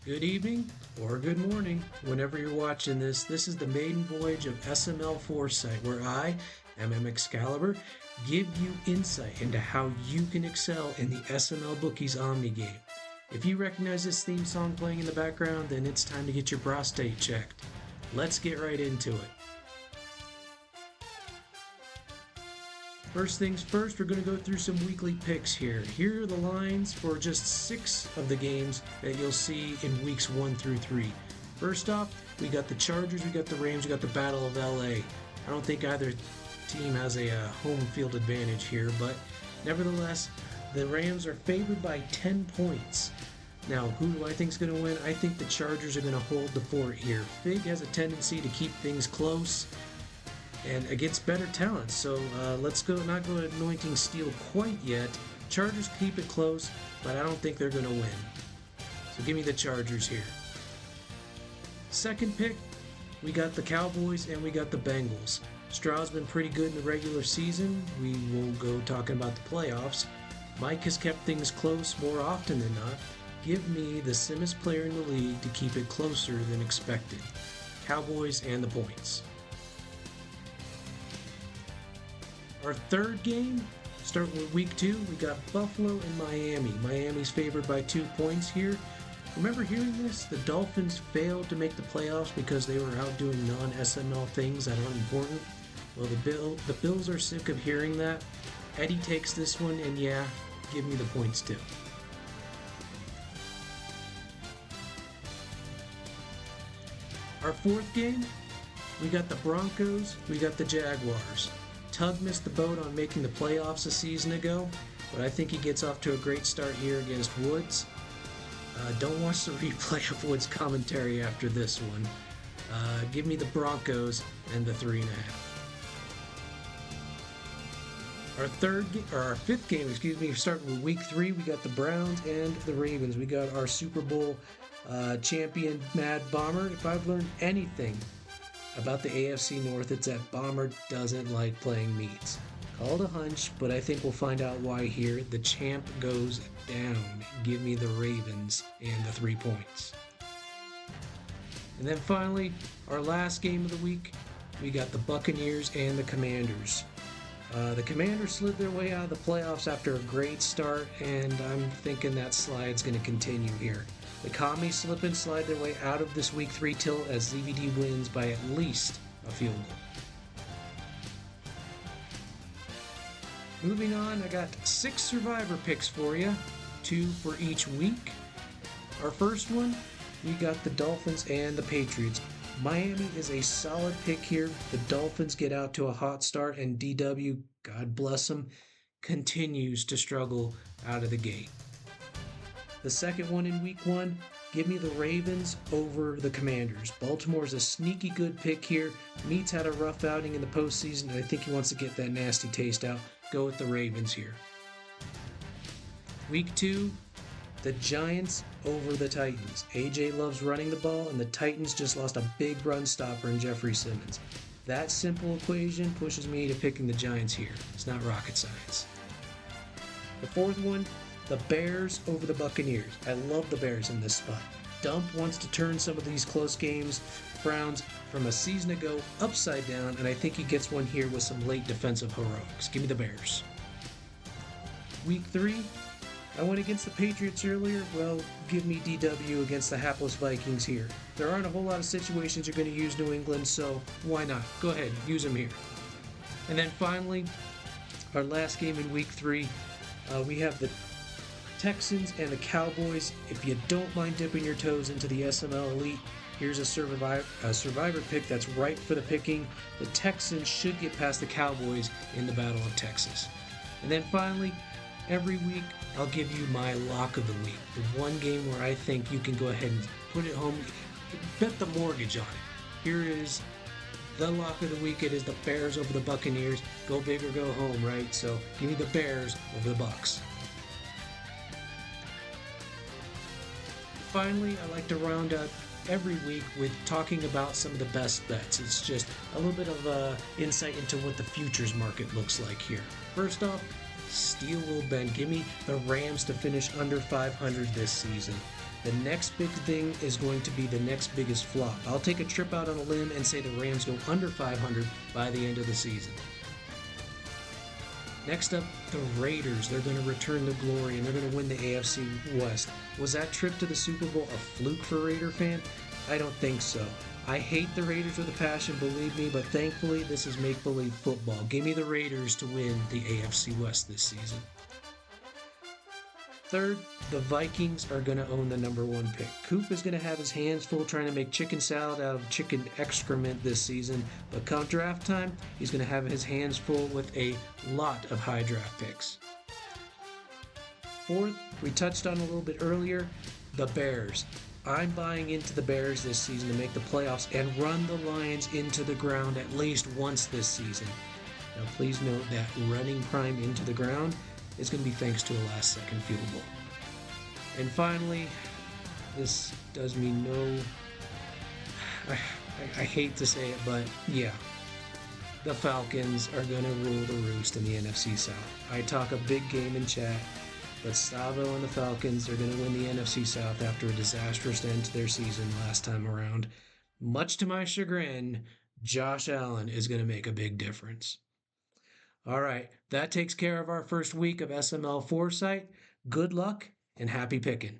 Good evening or good morning, whenever you're watching this. This is the maiden voyage of SML Foresight, where I, MM Excalibur, give you insight into how you can excel in the SML Bookies Omni game. If you recognize this theme song playing in the background, then it's time to get your prostate checked. Let's get right into it. First things first, we're going to go through some weekly picks here. Here are the lines for just 6 of the games that you'll see in weeks 1 through 3. First off, we got the Chargers, we got the Rams, we got the Battle of LA. I don't think either team has a home field advantage here, but nevertheless, the Rams are favored by 10 points. Now, who do I think is going to win? I think the Chargers are going to hold the fort here. Fig has a tendency to keep things close and against better talent. So let's not go anointing steel quite yet. Chargers keep it close, but I don't think they're going to win. So give me the Chargers here. Second pick, we got the Cowboys and we got the Bengals. Stroud's been pretty good in the regular season. We will go talking about the playoffs. Mike has kept things close more often than not. Give me the simmest player in the league to keep it closer than expected. Cowboys and the points. Our third game, starting with week 2, we got Buffalo and Miami. Miami's favored by 2 points here. Remember hearing this? The Dolphins failed to make the playoffs because they were out doing non-SML things that aren't important. Well, the Bills are sick of hearing that. Eddie takes this one, and yeah, give me the points too. Our fourth game, we got the Broncos, we got the Jaguars. Tug missed the boat on making the playoffs a season ago, but I think he gets off to a great start here against Woods. Don't watch the replay of Woods' commentary after this one. Give me the Broncos and the 3.5. Our fifth game, starting with week 3, we got the Browns and the Ravens. We got our Super Bowl champion Mad Bomber. If I've learned anything about the AFC North, it's that Bomber doesn't like playing meats. Called a hunch, but I think we'll find out why here. The champ goes down. Give me the Ravens and the 3 points. And then finally, our last game of the week, we got the Buccaneers and the Commanders. The Commanders slid their way out of the playoffs after a great start, and I'm thinking that slide's going to continue here. The Commies slip and slide their way out of this week 3 tilt as ZVD wins by at least a field goal. Moving on, I got 6 survivor picks for you, 2 for each week. Our first one, we got the Dolphins and the Patriots. Miami is a solid pick here. The Dolphins get out to a hot start, and DW, God bless him, continues to struggle out of the gate. The second one in week 1, give me the Ravens over the Commanders. Baltimore's a sneaky good pick here. Meats had a rough outing in the postseason, and I think he wants to get that nasty taste out. Go with the Ravens here. Week 2, the Giants over the Titans. AJ loves running the ball, and the Titans just lost a big run stopper in Jeffrey Simmons. That simple equation pushes me to picking the Giants here. It's not rocket science. The fourth one, the Bears over the Buccaneers. I love the Bears in this spot. Dump wants to turn some of these close games, Browns, from a season ago upside down, and I think he gets one here with some late defensive heroics. Give me the Bears. Week 3, I went against the Patriots earlier. Well, give me DW against the hapless Vikings here. There aren't a whole lot of situations you're going to use New England, so why not? Go ahead, use them here. And then finally, our last game in week 3, we have the Texans and the Cowboys. If you don't mind dipping your toes into the SML Elite, here's a survivor pick that's ripe for the picking. The Texans should get past the Cowboys in the Battle of Texas. And then finally, every week, I'll give you my lock of the week. The one game where I think you can go ahead and put it home, bet the mortgage on it. Here is the lock of the week. It is the Bears over the Buccaneers. Go big or go home, right? So give me the Bears over the Bucs. Finally, I like to round out every week with talking about some of the best bets. It's just a little bit of insight into what the futures market looks like here. First off, steel will bend. Give me the Rams to finish under 500 this season. The next big thing is going to be the next biggest flop. I'll take a trip out on a limb and say the Rams go under 500 by the end of the season. Next up, the Raiders. They're going to return to glory and they're going to win the AFC West. Was that trip to the Super Bowl a fluke for Raider fan? I don't think so. I hate the Raiders with a passion, believe me, but thankfully this is make-believe football. Give me the Raiders to win the AFC West this season. Third, the Vikings are going to own the number one pick. Coop is going to have his hands full trying to make chicken salad out of chicken excrement this season, but come draft time, he's going to have his hands full with a lot of high draft picks. Fourth, we touched on a little bit earlier, the Bears. I'm buying into the Bears this season to make the playoffs and run the Lions into the ground at least once this season. Now please note that running Prime into the ground is going to be thanks to a last-second field goal. And finally, this does me no... I hate to say it, but yeah. The Falcons are going to rule the roost in the NFC South. I talk a big game in chat, but Savo and the Falcons are going to win the NFC South after a disastrous end to their season last time around. Much to my chagrin, Josh Allen is going to make a big difference. All right, that takes care of our first week of SML Foresight. Good luck and happy picking.